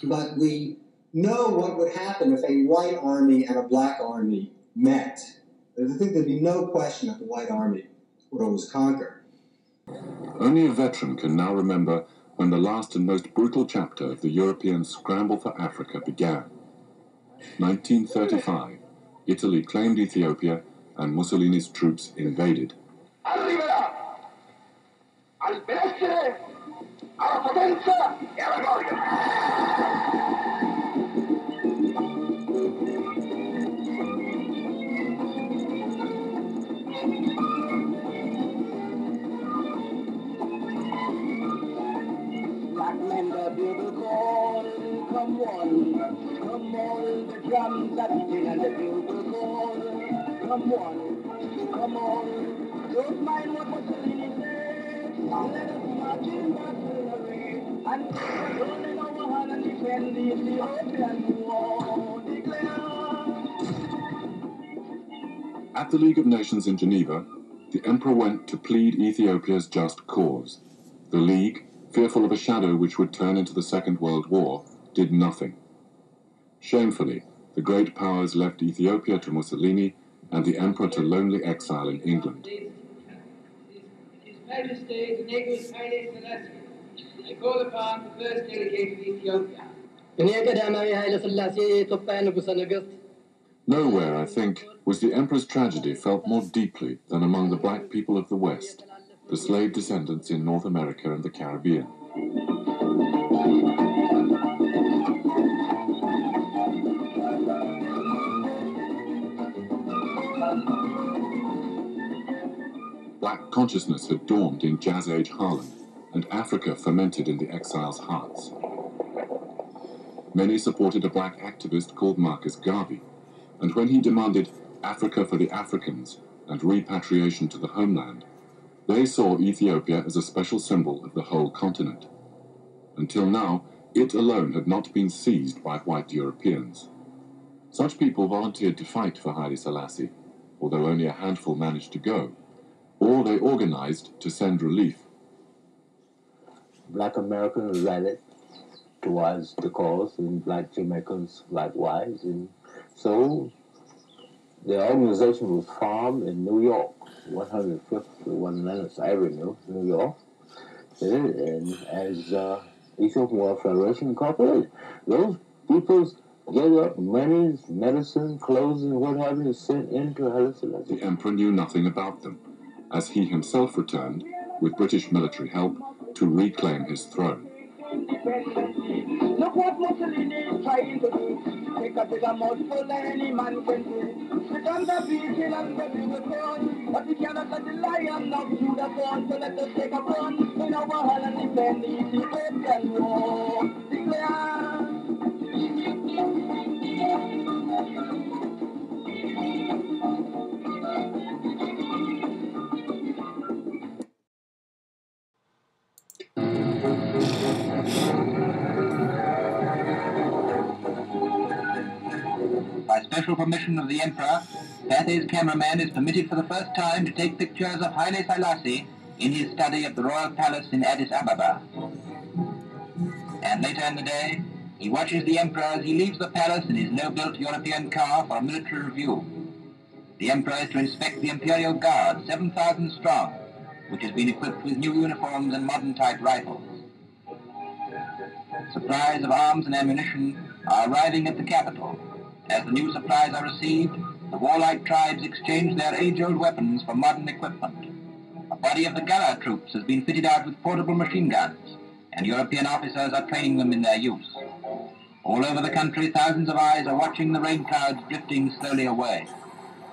But we know what would happen if a white army and a black army met. I think there'd be no question that the white army would always conquer. Only a veteran can now remember when the last and most brutal chapter of the European scramble for Africa began. 1935, Italy claimed Ethiopia and Mussolini's troops invaded. Come on, the drums are beating and the bugle call. Come on, don't mind what Mussolini says. Let us march in battle and take the throne in our hand and defend the Ethiopian war. Declare. At the League of Nations in Geneva, the Emperor went to plead Ethiopia's just cause. The League, fearful of a shadow which would turn into the Second World War, did nothing. Shamefully, the great powers left Ethiopia to Mussolini and the Emperor to lonely exile in England. His Majesty, the Negus Haile Selassie, I call upon the first delegate of Ethiopia. Nowhere, I think, was the Emperor's tragedy felt more deeply than among the black people of the West, the slave descendants in North America and the Caribbean. Black consciousness had dawned in Jazz-Age Harlem, and Africa fermented in the exiles' hearts. Many supported a black activist called Marcus Garvey, and when he demanded Africa for the Africans and repatriation to the homeland, they saw Ethiopia as a special symbol of the whole continent. Until now, it alone had not been seized by white Europeans. Such people volunteered to fight for Haile Selassie, although only a handful managed to go, or they organized to send relief. Black Americans rallied towards the cause, and black Jamaicans likewise, and so the organization was formed in New York, 105th to 111th Avenue, New York, and as Ethiopian World Federation Incorporated. Those people gave up monies, medicine, clothes, and what have you, sent into Haile Selassie. The Emperor knew nothing about them, as he himself returned, with British military help, to reclaim his throne. Look what Mussolini is trying to do. Take a bigger mouthful than any man can do. Sit on the beating and the bugle, but we cannot let the lion knock through the bone. So let us take a run in our hall and defend the Ethiopian war. Declare. By special permission of the Emperor, Pathé's cameraman is permitted for the first time to take pictures of Haile Selassie in his study at the Royal Palace in Addis Ababa. And later in the day, he watches the Emperor as he leaves the palace in his low-built European car for a military review. The Emperor is to inspect the Imperial Guard, 7,000 strong, which has been equipped with new uniforms and modern-type rifles. Supplies of arms and ammunition are arriving at the capital. As the new supplies are received, the warlike tribes exchange their age-old weapons for modern equipment. A body of the Gala troops has been fitted out with portable machine guns, and European officers are training them in their use. All over the country, thousands of eyes are watching the rain clouds drifting slowly away.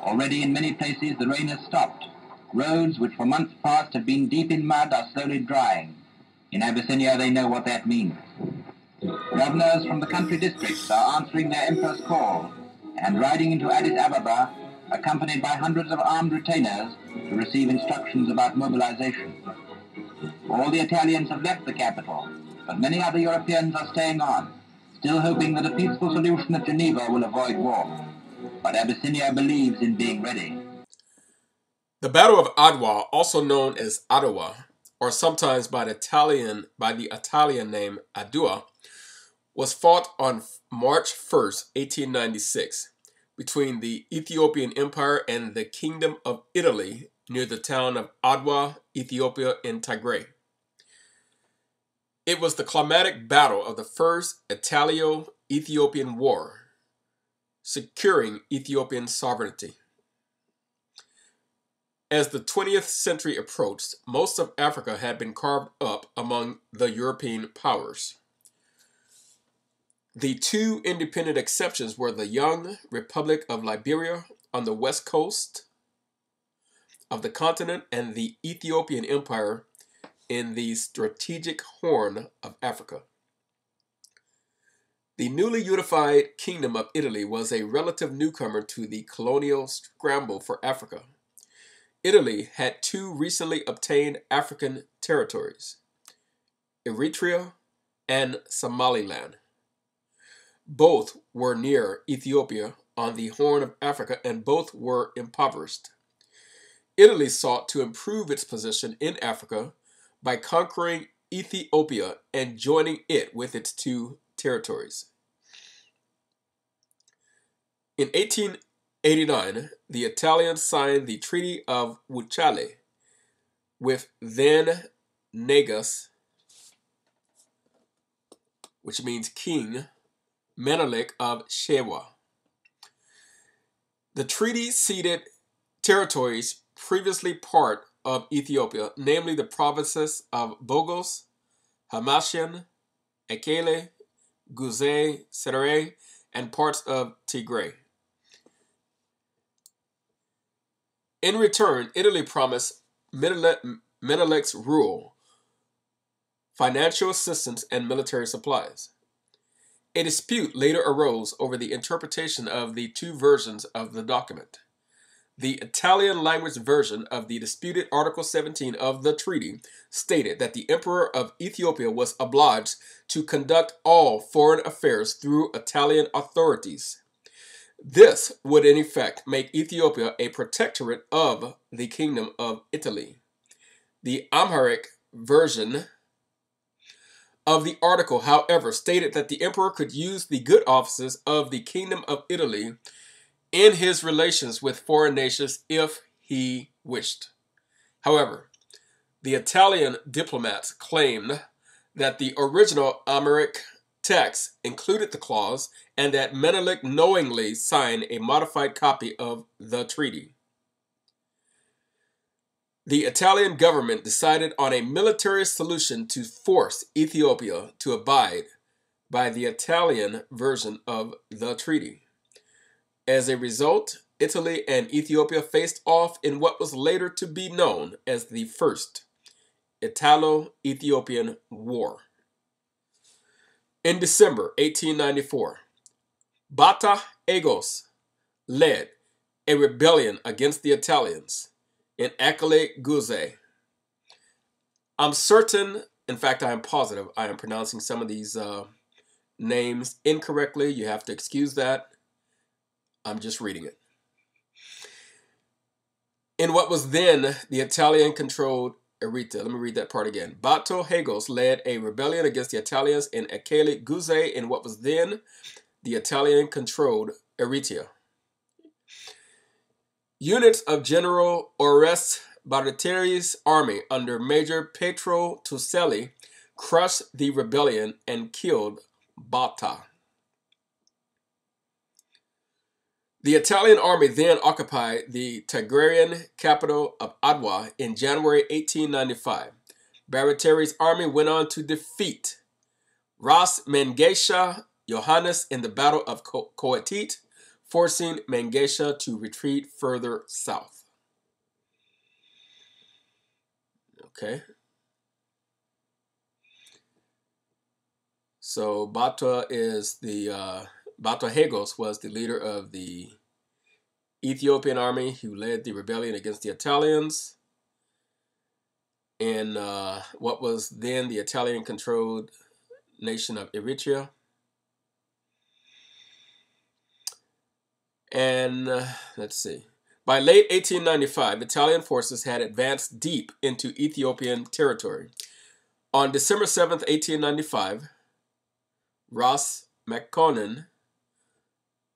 Already in many places the rain has stopped. Roads which for months past have been deep in mud are slowly drying. In Abyssinia they know what that means. Governors from the country districts are answering their emperor's call and riding into Addis Ababa, accompanied by hundreds of armed retainers to receive instructions about mobilization. All the Italians have left the capital, but many other Europeans are staying on, still hoping that a peaceful solution at Geneva will avoid war. But Abyssinia believes in being ready. The Battle of Adwa, also known as Ottawa, or sometimes by the Italian name Adua, was fought on March 1st, 1896, between the Ethiopian Empire and the Kingdom of Italy near the town of Adwa, Ethiopia in Tigray. It was the climatic battle of the First Italo-Ethiopian War, securing Ethiopian sovereignty. As the 20th century approached, most of Africa had been carved up among the European powers. The two independent exceptions were the young Republic of Liberia on the west coast of the continent and the Ethiopian Empire in the strategic Horn of Africa. The newly unified Kingdom of Italy was a relative newcomer to the colonial scramble for Africa. Italy had two recently obtained African territories, Eritrea and Somaliland. Both were near Ethiopia on the Horn of Africa, and both were impoverished. Italy sought to improve its position in Africa by conquering Ethiopia and joining it with its two territories. In 1889, the Italians signed the Treaty of Wuchale with then Negus, which means King Menelik of Shewa. The treaty ceded territories previously part of Ethiopia, namely the provinces of Bogos, Hamashian, Ekele, Guzay, Serere, and parts of Tigray. In return, Italy promised Menelik's rule, financial assistance, and military supplies. A dispute later arose over the interpretation of the two versions of the document. The Italian language version of the disputed Article 17 of the treaty stated that the Emperor of Ethiopia was obliged to conduct all foreign affairs through Italian authorities. This would in effect make Ethiopia a protectorate of the Kingdom of Italy. The Amharic version of the article, however, stated that the emperor could use the good offices of the Kingdom of Italy in his relations with foreign nations if he wished. However, the Italian diplomats claimed that the original Amharic text included the clause and that Menelik knowingly signed a modified copy of the treaty. The Italian government decided on a military solution to force Ethiopia to abide by the Italian version of the treaty. As a result, Italy and Ethiopia faced off in what was later to be known as the First Italo-Ethiopian War. In December 1894, Bata Egos led a rebellion against the Italians in Ekele Guzay. I'm certain, in fact I am positive, I am pronouncing some of these names incorrectly. You have to excuse that. I'm just reading it. In what was then the Italian-controlled Eritrea. Let me read that part again. Bato Hagos led a rebellion against the Italians in Ekele Guzay in what was then the Italian-controlled Eritrea. Units of General Oreste Baratieri's army under Major Petro Tuselli crushed the rebellion and killed Bata. The Italian army then occupied the Tigrayan capital of Adwa in January 1895. Baratieri's army went on to defeat Ras Mengesha Johannes in the Battle of Koatit, forcing Mengesha to retreat further south. Okay. So Bata Hagos was the leader of the Ethiopian army who led the rebellion against the Italians in what was then the Italian-controlled nation of Eritrea. And let's see. By late 1895, Italian forces had advanced deep into Ethiopian territory. On December 7th, 1895, Ras Mekonnen,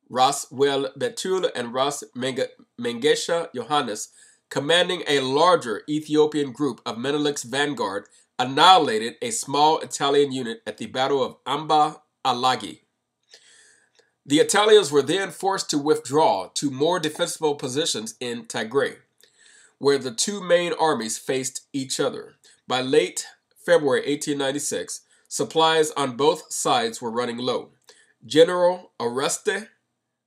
Ras Wel Betul, and Ras Mengesha Johannes, commanding a larger Ethiopian group of Menelik's vanguard, annihilated a small Italian unit at the Battle of Amba Alagi. The Italians were then forced to withdraw to more defensible positions in Tigray, where the two main armies faced each other. By late February 1896, supplies on both sides were running low. General Oreste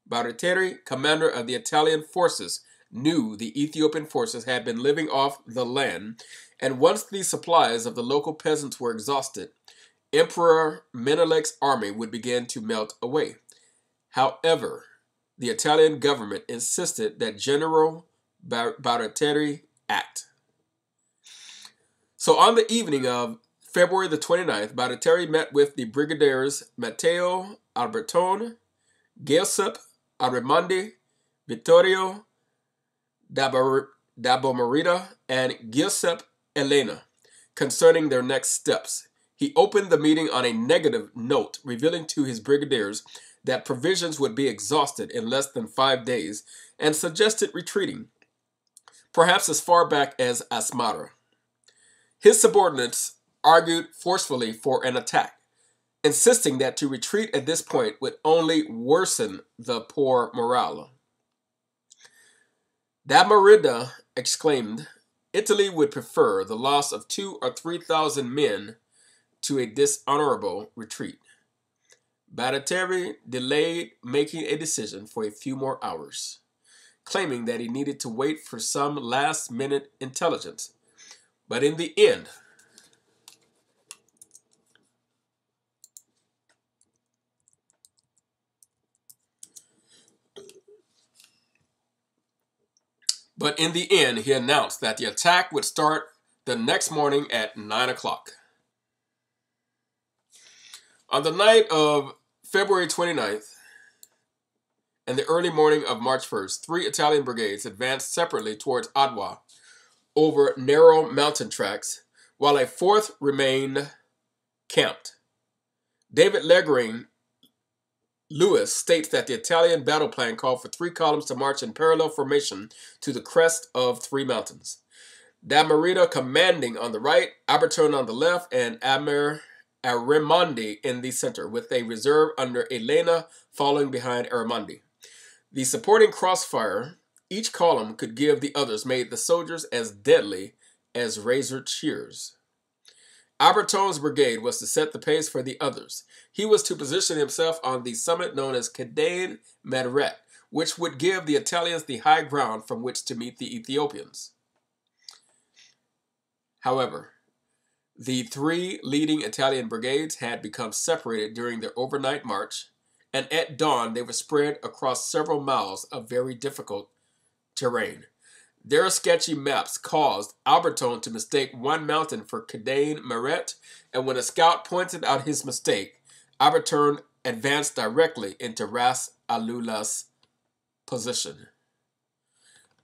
Baratieri, commander of the Italian forces, knew the Ethiopian forces had been living off the land, and once the supplies of the local peasants were exhausted, Emperor Menelik's army would begin to melt away. However, the Italian government insisted that General Baratieri act. So on the evening of February the 29th, Baratieri met with the brigadiers Matteo Albertone, Giuseppe Arrimondi, Vittorio Dabomarita, and Giuseppe Elena concerning their next steps. He opened the meeting on a negative note, revealing to his brigadiers that provisions would be exhausted in less than 5 days, and suggested retreating, perhaps as far back as Asmara. His subordinates argued forcefully for an attack, insisting that to retreat at this point would only worsen the poor morale. Damarida exclaimed, Italy would prefer the loss of 2,000 or 3,000 men to a dishonorable retreat. Baratieri delayed making a decision for a few more hours, claiming that he needed to wait for some last-minute intelligence. But in the end, he announced that the attack would start the next morning at 9 o'clock. On the night of February 29th and the early morning of March 1st, 3 Italian brigades advanced separately towards Adwa over narrow mountain tracks, while a 4th remained camped. David Legring Lewis states that the Italian battle plan called for 3 columns to march in parallel formation to the crest of 3 mountains. Damarida commanding on the right, Albertone on the left, and Arrimondi in the center, with a reserve under Elena following behind Arrimondi. The supporting crossfire each column could give the others made the soldiers as deadly as razor shears. Albertone's brigade was to set the pace for the others. He was to position himself on the summit known as Kadain Medret, which would give the Italians the high ground from which to meet the Ethiopians. However, the 3 leading Italian brigades had become separated during their overnight march, and at dawn they were spread across several miles of very difficult terrain. Their sketchy maps caused Albertone to mistake one mountain for Kadain Meret, and when a scout pointed out his mistake, Albertone advanced directly into Ras Alula's position.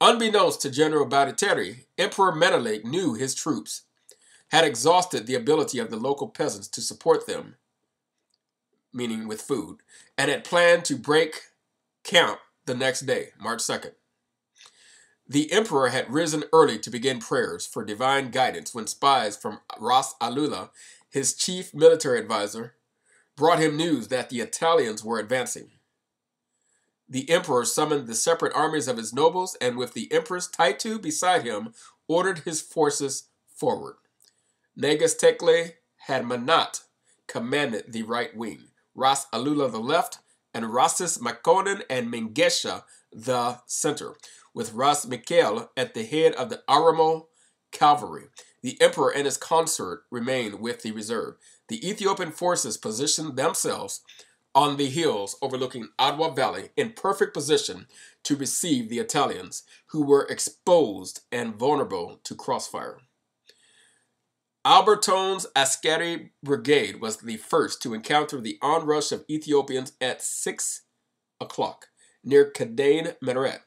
Unbeknownst to General Baratieri, Emperor Menelik knew his troops had exhausted the ability of the local peasants to support them, meaning with food, and had planned to break camp the next day, March 2nd. The emperor had risen early to begin prayers for divine guidance when spies from Ras Alula, his chief military advisor, brought him news that the Italians were advancing. The emperor summoned the separate armies of his nobles, and with the Empress Taitu beside him, ordered his forces forward. Negus Tekle had Manat commanded the right wing, Ras Alula the left, and Rasis Makonnen and Mengesha the center, with Ras Mikhail at the head of the Aramo cavalry. The emperor and his consort remained with the reserve. The Ethiopian forces positioned themselves on the hills overlooking Adwa Valley in perfect position to receive the Italians, who were exposed and vulnerable to crossfire. Albertone's Askari Brigade was the first to encounter the onrush of Ethiopians at 6 o'clock near Kadain Medret,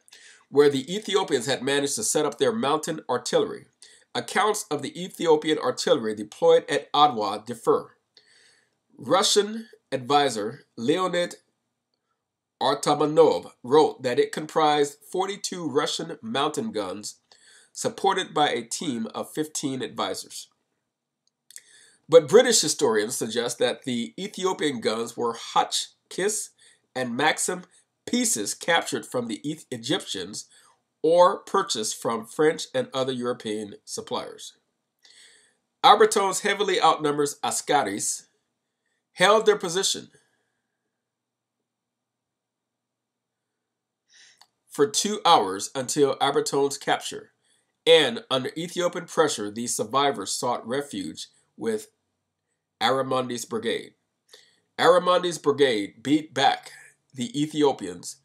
where the Ethiopians had managed to set up their mountain artillery. Accounts of the Ethiopian artillery deployed at Adwa differ. Russian advisor Leonid Artamanov wrote that it comprised 42 Russian mountain guns supported by a team of 15 advisors. But British historians suggest that the Ethiopian guns were Hotchkiss and Maxim pieces captured from the Egyptians or purchased from French and other European suppliers. Albertone's heavily outnumbered Askaris held their position for 2 hours until Albertone's capture, and under Ethiopian pressure, these survivors sought refuge with Aramondi's brigade. Aramondi's brigade beat back the Ethiopians,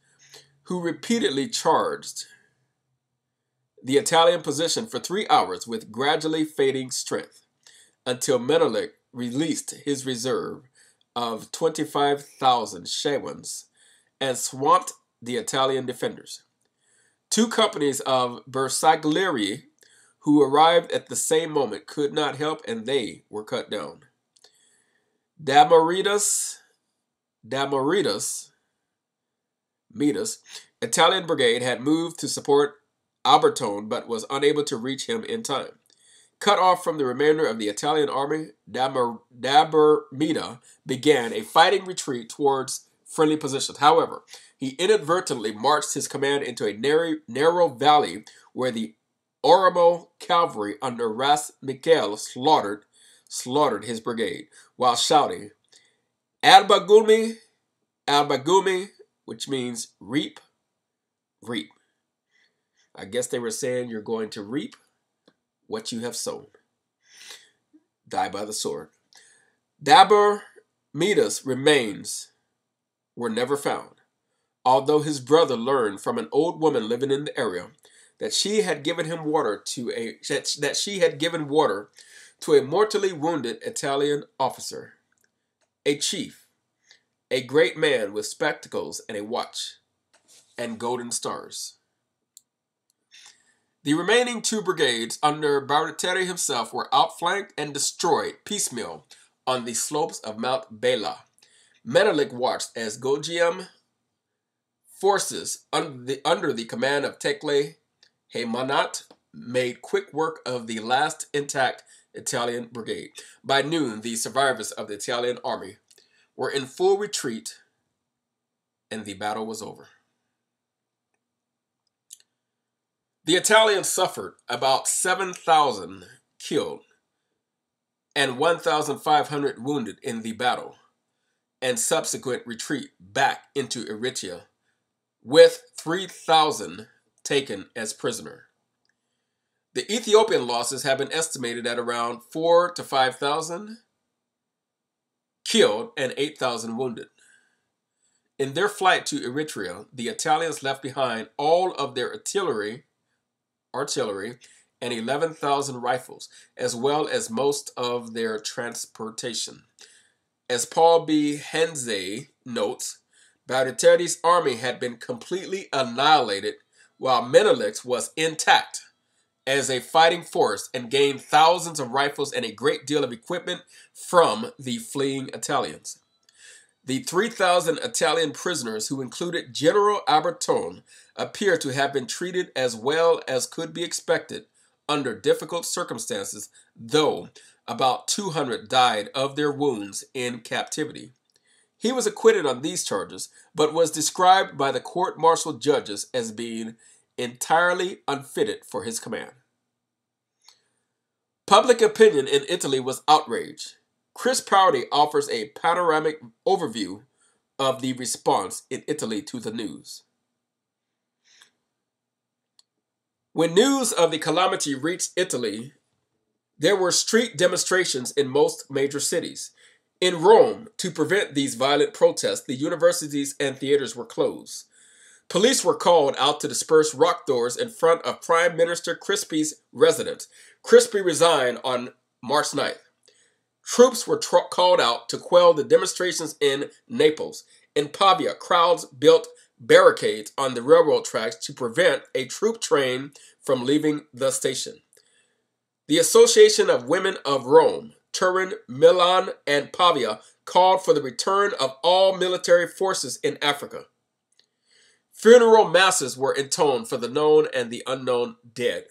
who repeatedly charged the Italian position for 3 hours with gradually fading strength, until Menelik released his reserve of 25,000 Shawans and swamped the Italian defenders. 2 companies of Bersaglieri, who arrived at the same moment, could not help, and they were cut down. Damaridas' Italian brigade had moved to support Albertone, but was unable to reach him in time. Cut off from the remainder of the Italian army, Dabarmida began a fighting retreat towards friendly positions. However, he inadvertently marched his command into a narrow valley where the Oromo cavalry under Ras Mikhail slaughtered his brigade while shouting, Albagumi, Albagumi, which means reap, reap. I guess they were saying you're going to reap what you have sown. Die by the sword. Dabarmida's remains were never found, although his brother learned from an old woman living in the area that she had given water to a mortally wounded Italian officer, a chief, a great man with spectacles and a watch and golden stars. The remaining 2 brigades under Baratieri himself were outflanked and destroyed piecemeal on the slopes of Mount Bela. Menelik watched as Gojiam forces under the command of Tekle Haymanat made quick work of the last intact Italian brigade. By noon, the survivors of the Italian army were in full retreat, and the battle was over. The Italians suffered about 7,000 killed and 1,500 wounded in the battle and subsequent retreat back into Eritrea, with 3,000 taken as prisoner. The Ethiopian losses have been estimated at around 4,000 to 5,000 killed and 8,000 wounded. In their flight to Eritrea, the Italians left behind all of their artillery and 11,000 rifles, as well as most of their transportation. As Paul B. Henze notes, Bariteri's army had been completely annihilated while Menelik's was intact as a fighting force and gained thousands of rifles and a great deal of equipment from the fleeing Italians. The 3,000 Italian prisoners, who included General Albertone, appear to have been treated as well as could be expected under difficult circumstances, though about 200 died of their wounds in captivity. He was acquitted on these charges, but was described by the court-martial judges as being entirely unfitted for his command. Public opinion in Italy was outraged. Chris Prouty offers a panoramic overview of the response in Italy to the news. When news of the calamity reached Italy, there were street demonstrations in most major cities. In Rome, to prevent these violent protests, the universities and theaters were closed. Police were called out to disperse rock doors in front of Prime Minister Crispi's residence. Crispi resigned on March 9th. Troops were called out to quell the demonstrations in Naples. In Pavia, crowds built barricades on the railroad tracks to prevent a troop train from leaving the station. The Association of Women of Rome, Turin, Milan, and Pavia called for the return of all military forces in Africa. Funeral masses were intoned for the known and the unknown dead.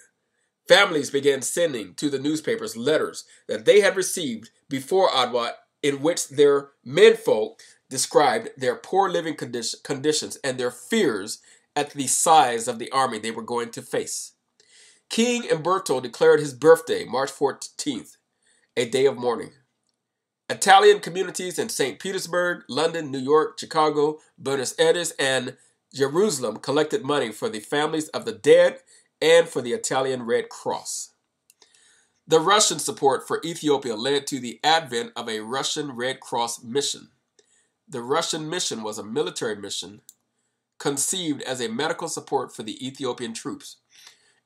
Families began sending to the newspapers letters that they had received before Adwa, in which their menfolk described their poor living conditions and their fears at the size of the army they were going to face. King Umberto declared his birthday, March 14th, a day of mourning. Italian communities in St. Petersburg, London, New York, Chicago, Buenos Aires, and Jerusalem collected money for the families of the dead and for the Italian Red Cross. The Russian support for Ethiopia led to the advent of a Russian Red Cross mission. The Russian mission was a military mission conceived as a medical support for the Ethiopian troops.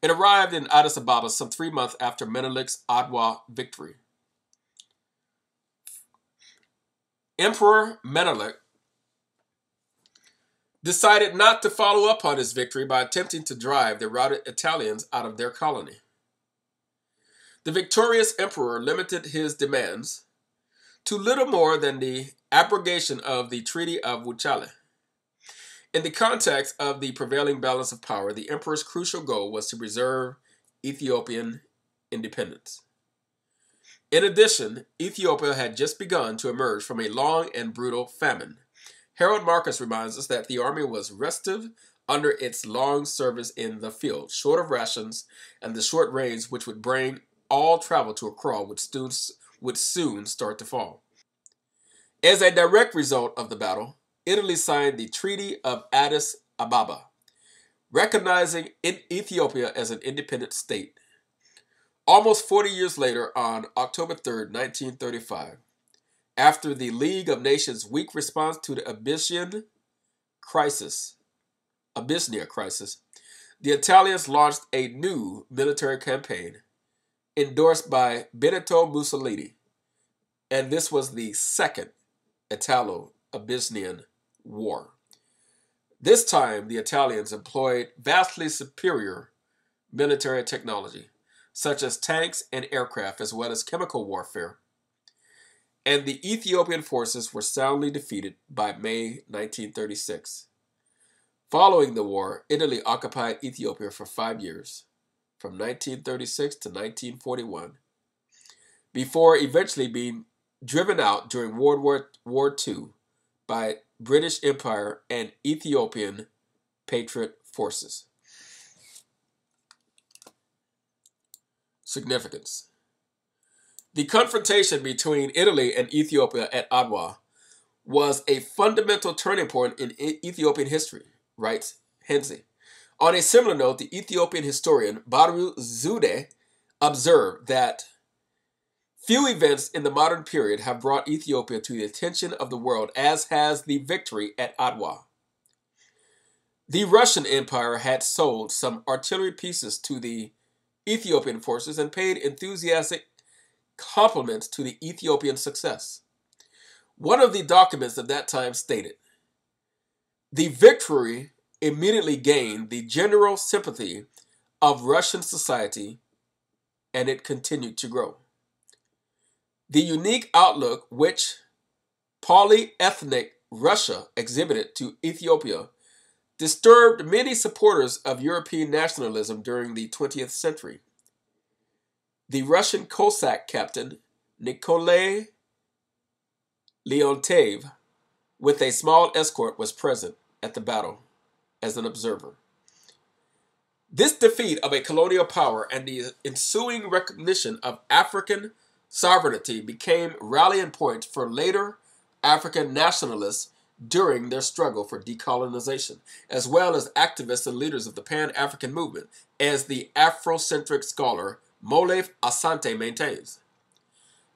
It arrived in Addis Ababa some 3 months after Menelek's Adwa victory. Emperor Menelik decided not to follow up on his victory by attempting to drive the routed Italians out of their colony. The victorious emperor limited his demands to little more than the abrogation of the Treaty of Wuchale. In the context of the prevailing balance of power, the emperor's crucial goal was to preserve Ethiopian independence. In addition, Ethiopia had just begun to emerge from a long and brutal famine. Harold Marcus reminds us that the army was restive under its long service in the field, short of rations, and the short rains which would bring all travel to a crawl would soon start to fall. As a direct result of the battle, Italy signed the Treaty of Addis Ababa, recognizing Ethiopia as an independent state. Almost 40 years later, on October 3rd, 1935, after the League of Nations' weak response to the Abyssinian crisis, the Italians launched a new military campaign endorsed by Benito Mussolini, and this was the Second Italo-Abyssinian War. This time, the Italians employed vastly superior military technology, such as tanks and aircraft, as well as chemical warfare, and the Ethiopian forces were soundly defeated by May 1936. Following the war, Italy occupied Ethiopia for 5 years, from 1936 to 1941, before eventually being driven out during World War II by British Empire and Ethiopian Patriot forces. Significance. The confrontation between Italy and Ethiopia at Adwa was a fundamental turning point in Ethiopian history, writes Henze. On a similar note, the Ethiopian historian Baru Zude observed that few events in the modern period have brought Ethiopia to the attention of the world as has the victory at Adwa. The Russian Empire had sold some artillery pieces to the Ethiopian forces and paid enthusiastic compliments to the Ethiopian success. One of the documents of that time stated, "The victory immediately gained the general sympathy of Russian society, and it continued to grow. The unique outlook which polyethnic Russia exhibited to Ethiopia disturbed many supporters of European nationalism during the 20th century. The Russian Cossack captain Nikolai Leontiev, with a small escort, was present at the battle as an observer. This defeat of a colonial power and the ensuing recognition of African sovereignty became rallying points for later African nationalists during their struggle for decolonization, as well as activists and leaders of the Pan-African movement, as the Afrocentric scholar Molefe Asante maintains.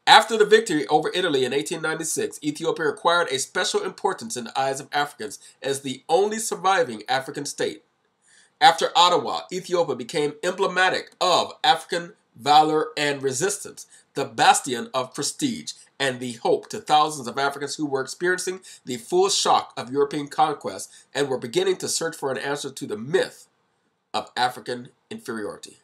After the victory over Italy in 1896, Ethiopia acquired a special importance in the eyes of Africans as the only surviving African state. After Ottawa, Ethiopia became emblematic of African valor and resistance, the bastion of prestige, and the hope to thousands of Africans who were experiencing the full shock of European conquest and were beginning to search for an answer to the myth of African inferiority.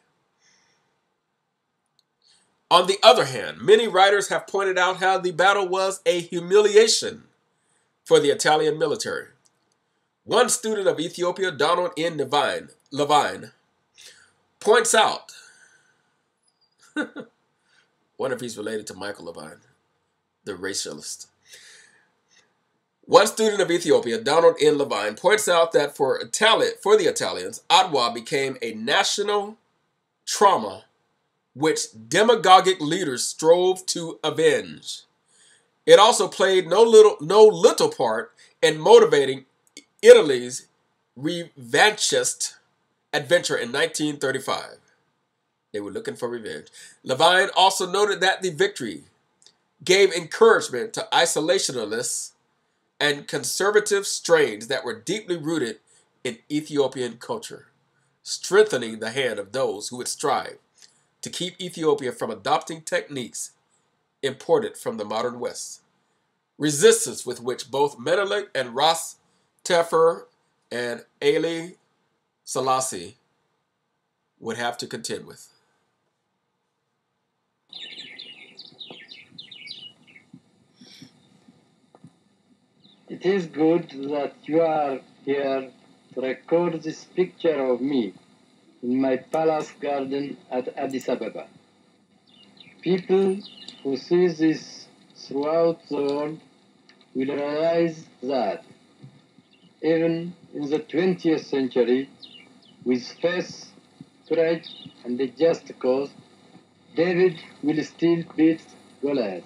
On the other hand, many writers have pointed out how the battle was a humiliation for the Italian military. One student of Ethiopia, Donald N. Levine, points out, wonder if he's related to Michael Levine, the racialist. One student of Ethiopia, Donald N. Levine, points out that for the Italians, Adwa became a national trauma which demagogic leaders strove to avenge. It also played no little part in motivating Italy's revanchist adventure in 1935. They were looking for revenge. Levine also noted that the victory gave encouragement to isolationists and conservative strains that were deeply rooted in Ethiopian culture, strengthening the hand of those who would strive to keep Ethiopia from adopting techniques imported from the modern West, resistance with which both Menelik and Ras Tefer and Haile Selassie would have to contend with. It is good that you are here to record this picture of me in my palace garden at Addis Ababa. People who see this throughout the world will realize that even in the 20th century, with faith, courage, and a just cause, David will still beat Goliath.